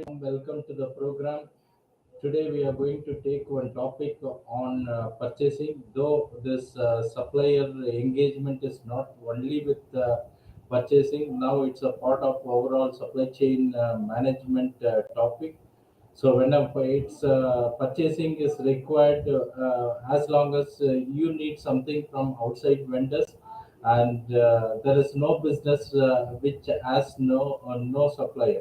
Welcome to the program. Today we are going to take one topic on purchasing. Though this supplier engagement is not only with purchasing, now it's a part of overall supply chain management topic. So whenever it's purchasing is required, as long as you need something from outside vendors, and there is no business which has no supplier.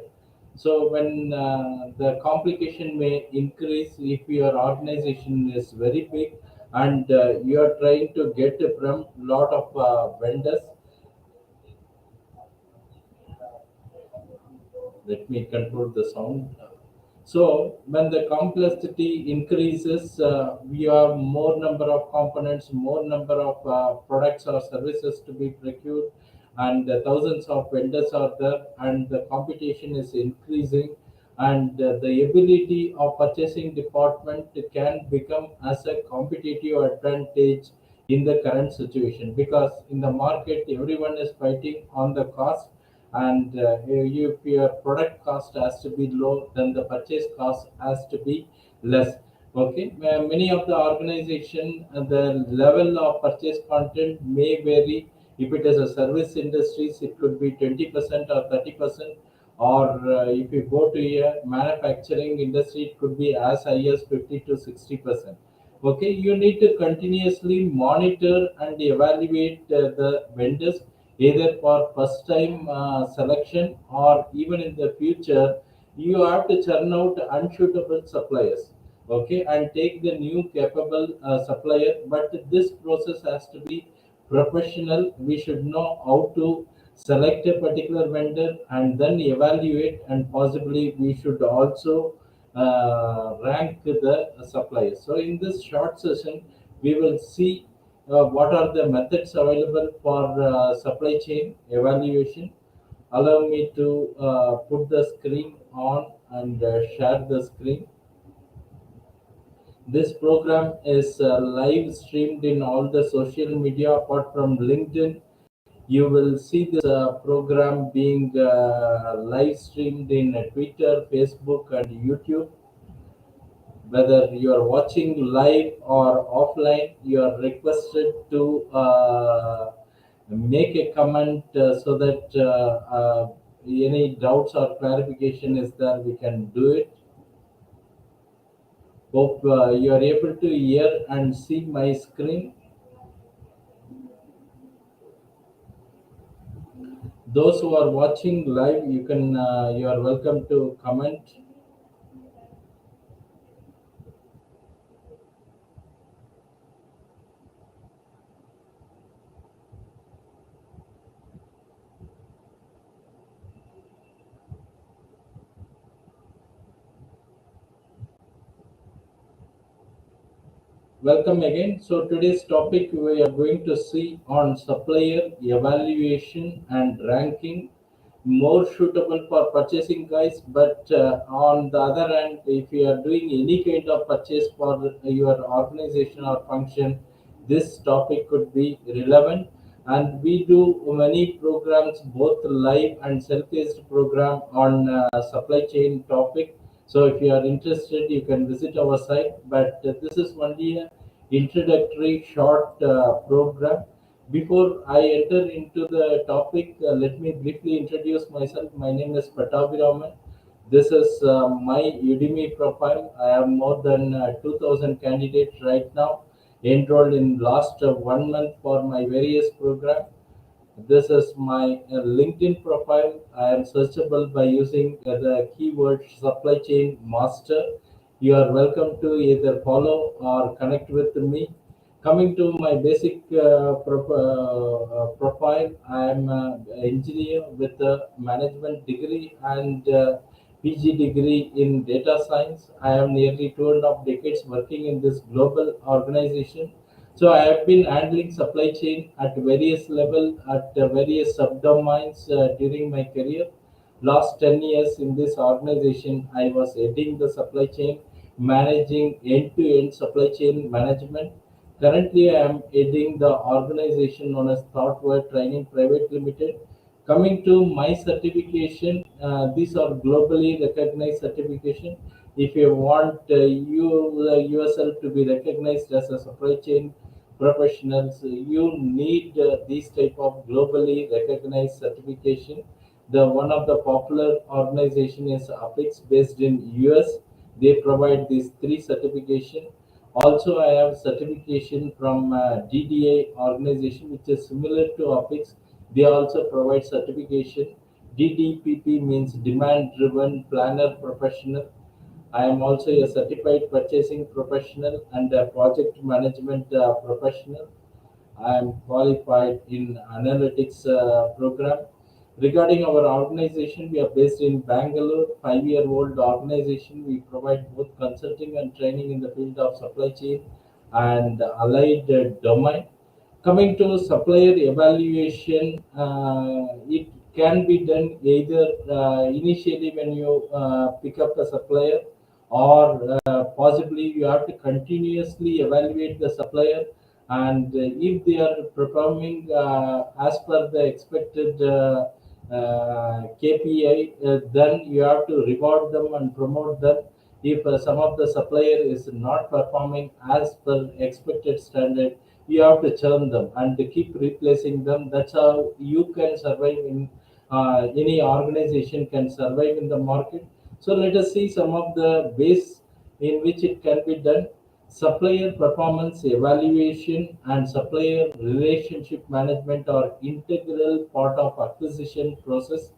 So when the complication may increase if your organization is very big and you are trying to get from lot of vendors. Let me control the sound. So when the complexity increases, we have more number of components, more number of products or services to be procured, and thousands of vendors are there, and the competition is increasing, and the ability of purchasing department can become as a competitive advantage in the current situation, because in the market everyone is fighting on the cost, and if your product cost has to be low, then the purchase cost has to be less. Okay. Many of the organization, the level of purchase content may vary. If it is a service industries, it could be 20% or 30%, or if you go to a manufacturing industry, it could be as high as 50 to 60%. Okay, you need to continuously monitor and evaluate the vendors, either for first time selection, or even in the future you have to churn out unsuitable suppliers. Okay, and take the new capable supplier, but this process has to be professional. We should know how to select a particular vendor and then evaluate, and possibly we should also rank the suppliers. So in this short session, we will see what are the methods available for supply chain evaluation. Allow me to put the screen on and share the screen. This program is live streamed in all the social media apart from LinkedIn. You will see this program being live streamed in Twitter, Facebook, and YouTube. Whether you are watching live or offline, you are requested to make a comment so that any doubts or clarification is there, we can do it. Hope you are able to hear and see my screen. Those who are watching live, you are welcome to comment. Welcome again. So today's topic we are going to see on supplier evaluation and ranking, more suitable for purchasing guys. But on the other hand, if you are doing any kind of purchase for your organization or function, this topic could be relevant. And we do many programs, both live and self-paced program on supply chain topic. So if you are interested, you can visit our site. But this is only a introductory short program. Before I enter into the topic, let me briefly introduce myself. My name is Pattabhiraman. This is my Udemy profile. I have more than 2,000 candidates right now enrolled in last 1 month for my various program. This is my LinkedIn profile. I am searchable by using the keyword supply chain master. You are welcome to either follow or connect with me. Coming to my basic profile, I am an engineer with a management degree and PG degree in data science. I have nearly 2.5 decades working in this global organization. So I have been handling supply chain at various level, at various subdomains during my career. Last 10 years in this organization, I was heading the supply chain, managing end-to-end supply chain management. Currently, I am heading the organization known as Thoughtware Training Private Limited. Coming to my certification, these are globally recognized certification. If you want yourself to be recognized as a supply chain professionals, you need these type of globally recognized certification. The one of the popular organization is Apex based in US. They provide these three certification. Also, I have certification from DDA organization, which is similar to Apex. They also provide certification. DDPP means Demand Driven Planner Professional. I am also a certified purchasing professional and a project management professional. I am qualified in analytics program. Regarding our organization, we are based in Bangalore, 5-year-old organization. We provide both consulting and training in the field of supply chain and allied domain. Coming to supplier evaluation, it can be done either initially when you pick up a supplier, or possibly you have to continuously evaluate the supplier, and if they are performing as per the expected KPI, then you have to reward them and promote them. If some of the supplier is not performing as per expected standard, you have to churn them and to keep replacing them. That's how you can survive in any organization can survive in the market. So let us see some of the ways in which it can be done. Supplier performance evaluation and supplier relationship management are integral part of acquisition process.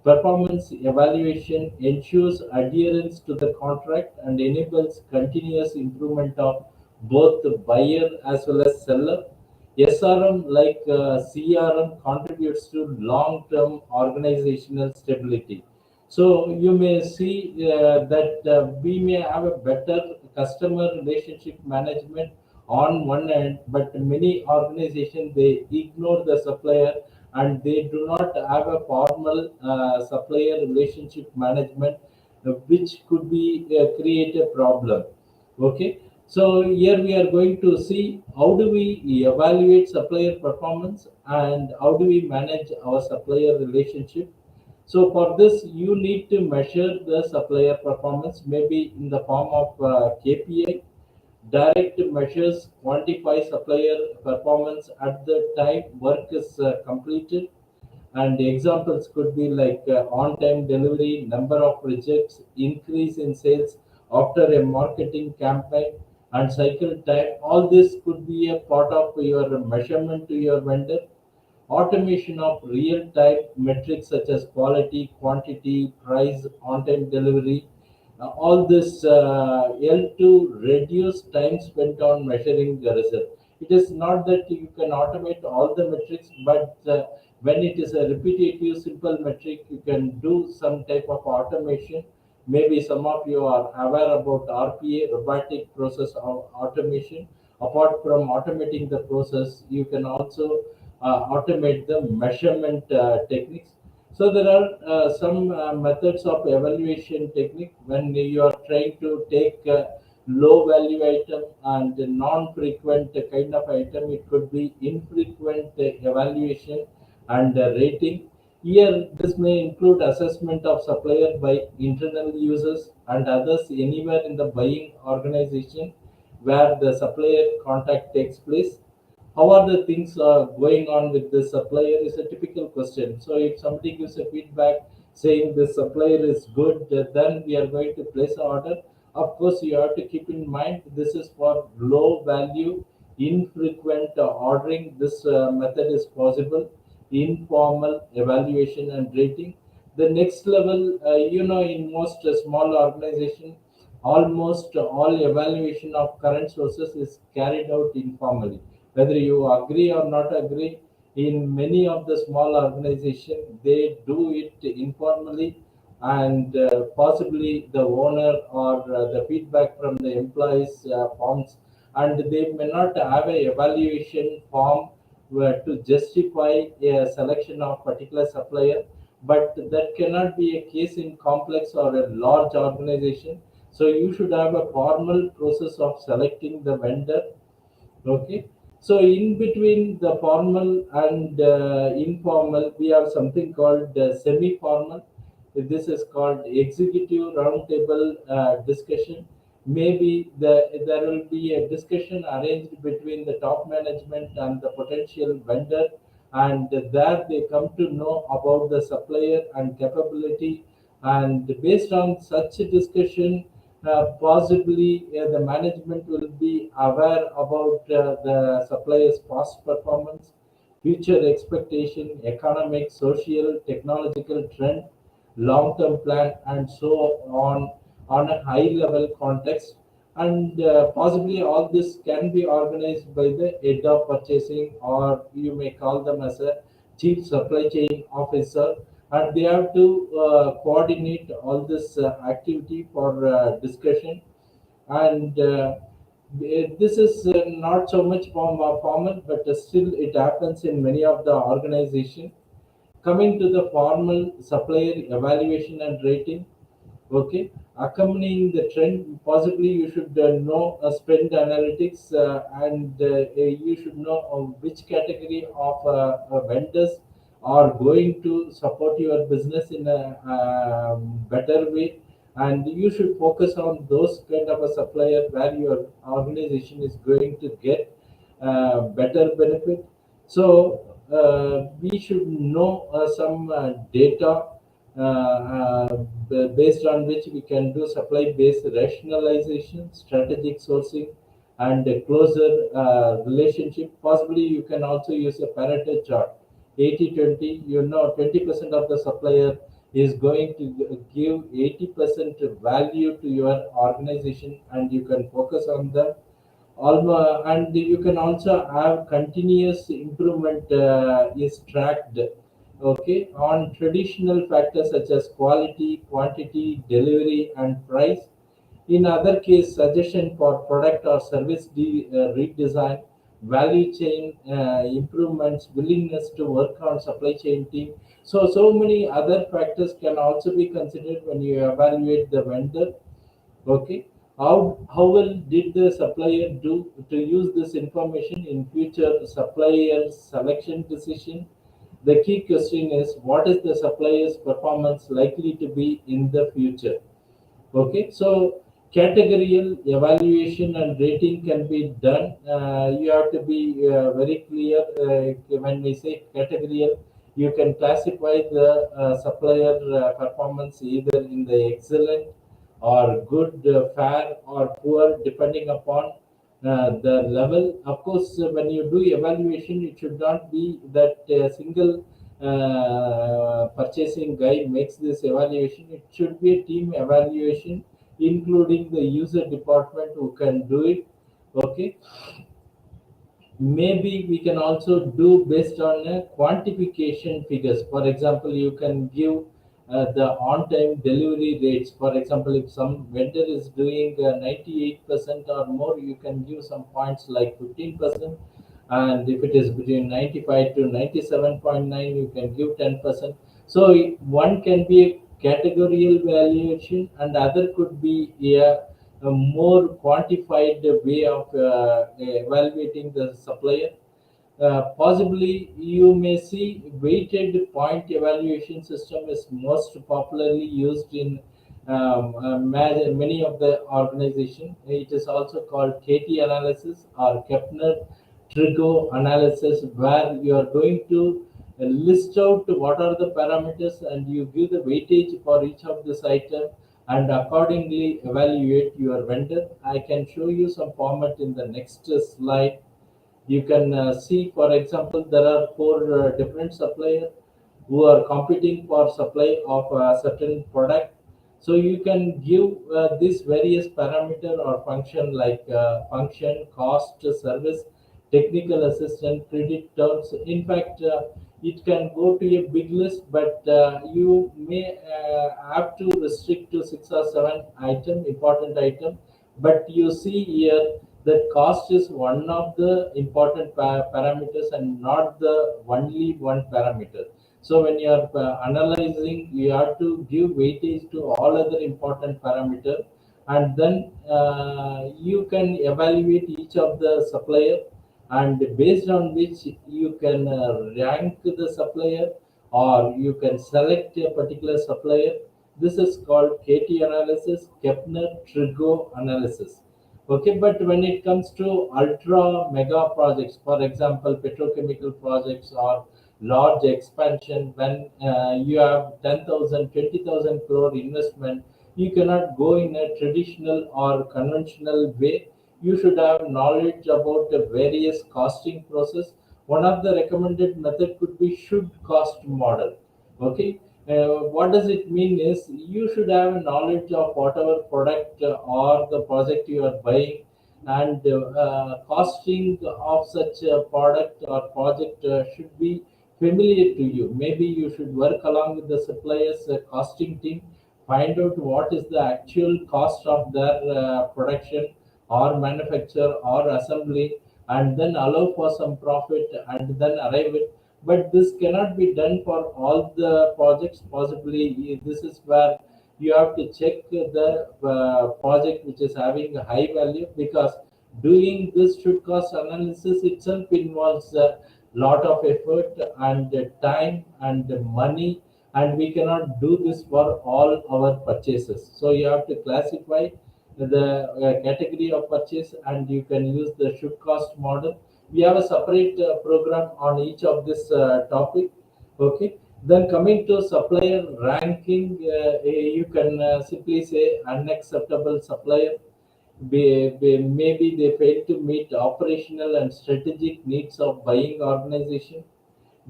Performance evaluation ensures adherence to the contract and enables continuous improvement of both the buyer as well as seller. SRM, like CRM, contributes to long-term organizational stability. So you may see that we may have a better customer relationship management on one end, but many organizations they ignore the supplier and they do not have a formal supplier relationship management, which could be create a problem. Okay, so here we are going to see how do we evaluate supplier performance and how do we manage our supplier relationship. So for this, you need to measure the supplier performance, maybe in the form of KPI. Direct measures quantify supplier performance at the time work is completed, and the examples could be like on-time delivery, number of rejects, increase in sales after a marketing campaign, and cycle time. All this could be a part of your measurement to your vendor. Automation of real-time metrics such as quality, quantity, price, on-time delivery. All this help to reduce time spent on measuring the result. It is not that you can automate all the metrics, but when it is a repetitive, simple metric, you can do some type of automation. Maybe some of you are aware about RPA, robotic process automation. Apart from automating the process, you can also automate the measurement techniques. So there are some methods of evaluation technique when you are trying to take low value item and non-frequent kind of item. It could be infrequent evaluation and rating. Here, this may include assessment of supplier by internal users and others anywhere in the buying organization where the supplier contact takes place. How are the things going on with the supplier is a typical question. So if somebody gives a feedback saying the supplier is good, then we are going to place an order. Of course, you have to keep in mind this is for low value, infrequent ordering. This method is possible. Informal evaluation and rating. The next level, in most small organization, almost all evaluation of current sources is carried out informally. Whether you agree or not agree, in many of the small organizations, they do it informally, and possibly the owner or the feedback from the employees forms, and they may not have a evaluation form where to justify a selection of particular supplier, but that cannot be a case in complex or a large organization. So you should have a formal process of selecting the vendor. Okay. So in between the formal and informal, we have something called semi-formal. This is called executive roundtable discussion. Maybe there will be a discussion arranged between the top management and the potential vendor, and there they come to know about the supplier and capability. And based on such a discussion, possibly the management will be aware about the supplier's past performance, future expectation, economic, social, technological trend, long-term plan, and so on a high-level context. And possibly all this can be organized by the head of purchasing, or you may call them as a chief supply chain officer, and they have to coordinate all this activity for discussion. And this is not so much formal, but still it happens in many of the organizations. Coming to the formal supplier evaluation and rating, okay, accompanying the trend, possibly you should know spend analytics, and you should know which category of vendors are going to support your business in a better way, and you should focus on those kind of a supplier where your organization is going to get better benefit. So we should know some data based on which we can do supply based rationalization, strategic sourcing, and a closer relationship. Possibly you can also use a Pareto chart. 80-20, 20% of the supplier is going to give 80% value to your organization, and you can focus on them. And you can also have continuous improvement is tracked, okay, on traditional factors such as quality, quantity, delivery, and price. In other case, suggestion for product or service redesign, value chain improvements, willingness to work on supply chain team. So many other factors can also be considered when you evaluate the vendor. Okay. How well did the supplier do to use this information in future supplier selection decision? The key question is, what is the supplier's performance likely to be in the future? Okay, so categorical evaluation and rating can be done. You have to be very clear when we say categorical. You can classify the supplier performance either in the excellent or good, fair or poor, depending upon the level. Of course, when you do evaluation, it should not be that a single purchasing guy makes this evaluation. It should be a team evaluation, including the user department who can do it. Okay, maybe we can also do based on quantification figures. For example, you can give the on-time delivery rates. For example, if some vendor is doing 98% or more, you can give some points like 15%. And if it is between 95 to 97.9, you can give 10%. So one can be a categorical valuation, and other could be a more quantified way of evaluating the supplier. Possibly you may see weighted point evaluation system is most popularly used in many of the organization. It is also called KT analysis or Kepner Trigo analysis, where you are going to list out what are the parameters and you give the weightage for each of this item and accordingly evaluate your vendor. I can show you some format in the next slide. You can see, for example, there are four different suppliers who are competing for supply of a certain product. So you can give these various parameter or function like function, cost, service, technical assistant, credit terms. In fact, it can go to a big list, but you may have to restrict to 6 or 7 important item. But you see here that cost is one of the important parameters and not the only one parameter. So when you are analyzing, you have to give weightage to all other important parameter, and then you can evaluate each of the supplier and based on which you can rank the supplier, or you can select a particular supplier. This is called KT analysis, Kepner Trigo analysis. Okay, but when it comes to ultra mega projects, for example, petrochemical projects or large expansion, when you have 10,000, 20,000 crore investment, you cannot go in a traditional or conventional way. You should have knowledge about the various costing process. One of the recommended method could be should cost model. Okay, what does it mean is you should have knowledge of whatever product or the project you are buying, and costing of such a product or project should be familiar to you. Maybe you should work along with the suppliers costing team, find out what is the actual cost of their production or manufacture or assembly, and then allow for some profit and then arrive it. But this cannot be done for all the projects. Possibly this is where you have to check the project which is having a high value, because doing this should cost analysis itself involves a lot of effort and time and money, and we cannot do this for all our purchases. So you have to classify the category of purchase, and you can use the should cost model. We have a separate program on each of this topic. Okay, then coming to supplier ranking, you can simply say unacceptable supplier. Maybe they fail to meet operational and strategic needs of buying organization,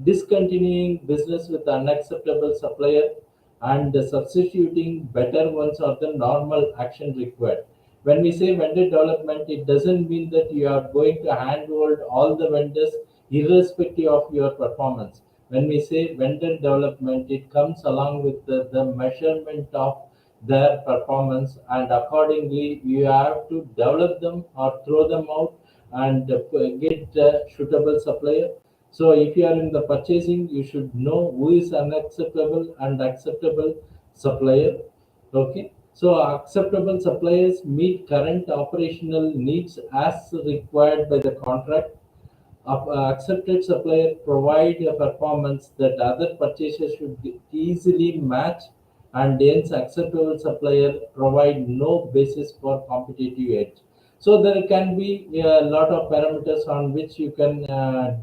discontinuing business with unacceptable supplier, and substituting better ones are the normal action required. When we say vendor development, it doesn't mean that you are going to handhold all the vendors irrespective of your performance. When we say vendor development, it comes along with the measurement of their performance, and accordingly you have to develop them or throw them out and get a suitable supplier. So if you are in the purchasing, you should know who is unacceptable and acceptable supplier. Okay. So acceptable suppliers meet current operational needs as required by the contract. Accepted supplier provide a performance that other purchasers should easily match, and hence acceptable supplier provide no basis for competitive edge. So there can be a lot of parameters on which you can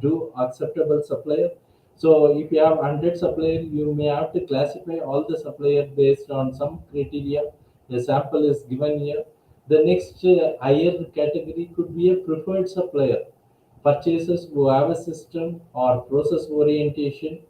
do acceptable supplier. So if you have 100 supplier, you may have to classify all the supplier based on some criteria. The sample is given here. The next higher category could be a preferred supplier, purchasers who have a system or process orientation,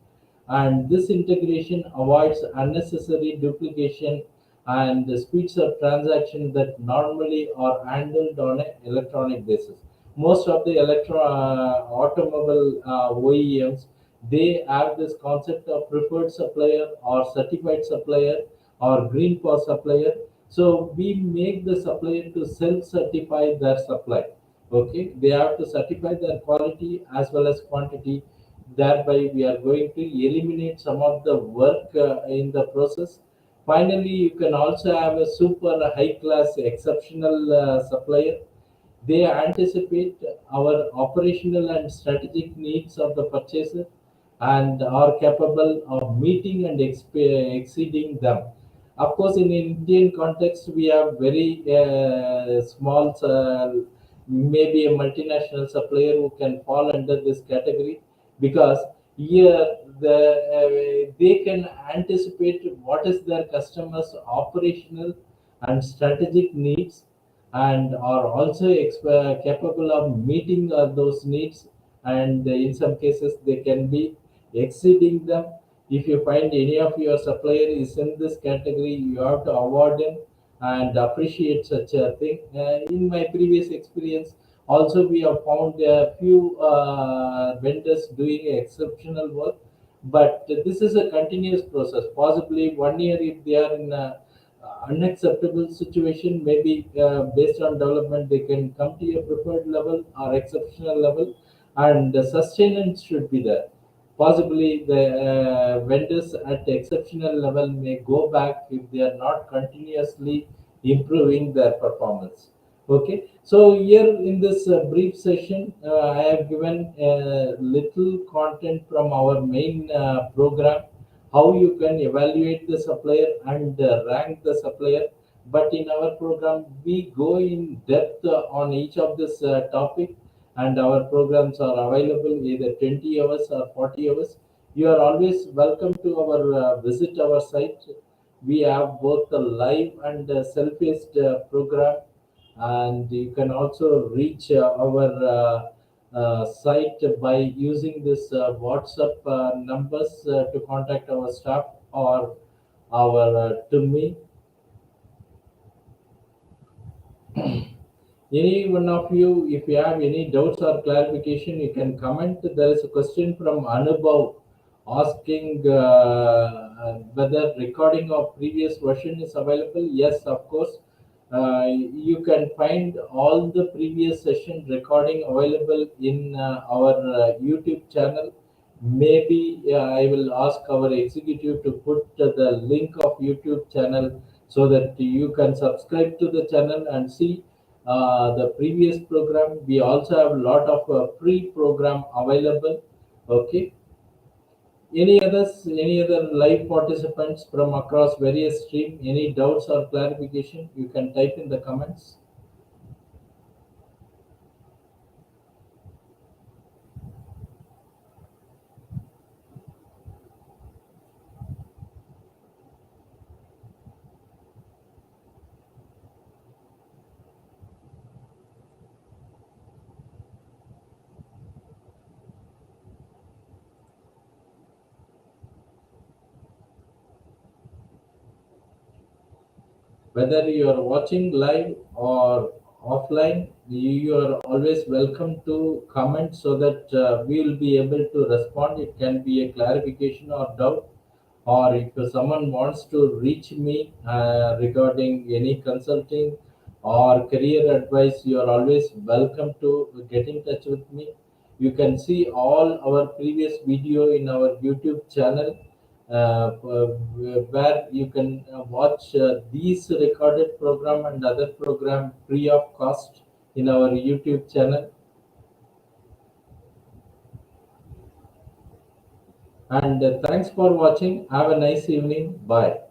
and this integration avoids unnecessary duplication and speeds up transactions that normally are handled on an electronic basis. Most of the automobile OEMs, they have this concept of preferred supplier or certified supplier or green for supplier. So we make the supplier to self-certify their supply. Okay, they have to certify their quality as well as quantity. Thereby, we are going to eliminate some of the work in the process. Finally, you can also have a super high class exceptional supplier. They anticipate our operational and strategic needs of the purchaser and are capable of meeting and exceeding them. Of course, in Indian context, we have very small, maybe a multinational supplier who can fall under this category, because here they can anticipate what is their customers' operational and strategic needs, and are also capable of meeting those needs, and in some cases they can be exceeding them. If you find any of your supplier is in this category, you have to award them and appreciate such a thing. In my previous experience, also we have found a few vendors doing exceptional work, but this is a continuous process. Possibly 1 year, if they are in a unacceptable situation, maybe based on development, they can come to a preferred level or exceptional level, and the sustenance should be there. Possibly the vendors at the exceptional level may go back if they are not continuously improving their performance. Okay, so here in this brief session, I have given little content from our main program, how you can evaluate the supplier and rank the supplier. But in our program, we go in depth on each of this topic, and our programs are available either 20 hours or 40 hours. You are always welcome to our visit our site. We have both the live and self-paced program, and you can also reach our site by using this WhatsApp numbers to contact our staff or our to me. Any one of you, if you have any doubts or clarification, you can comment. There is a question from Anubhav asking whether recording of previous version is available. Yes, of course. You can find all the previous session recording available in our YouTube channel. Maybe I will ask our executive to put the link of YouTube channel so that you can subscribe to the channel and see the previous program. We also have a lot of pre-program available. Okay. Any other live participants from across various stream? Any doubts or clarification? You can type in the comments. Whether you are watching live or offline, you are always welcome to comment so that we will be able to respond. It can be a clarification or doubt, or if someone wants to reach me regarding any consulting or career advice, you are always welcome to get in touch with me. You can see all our previous video in our YouTube channel, where you can watch these recorded program and other program free of cost in our YouTube channel. And thanks for watching. Have a nice evening. Bye.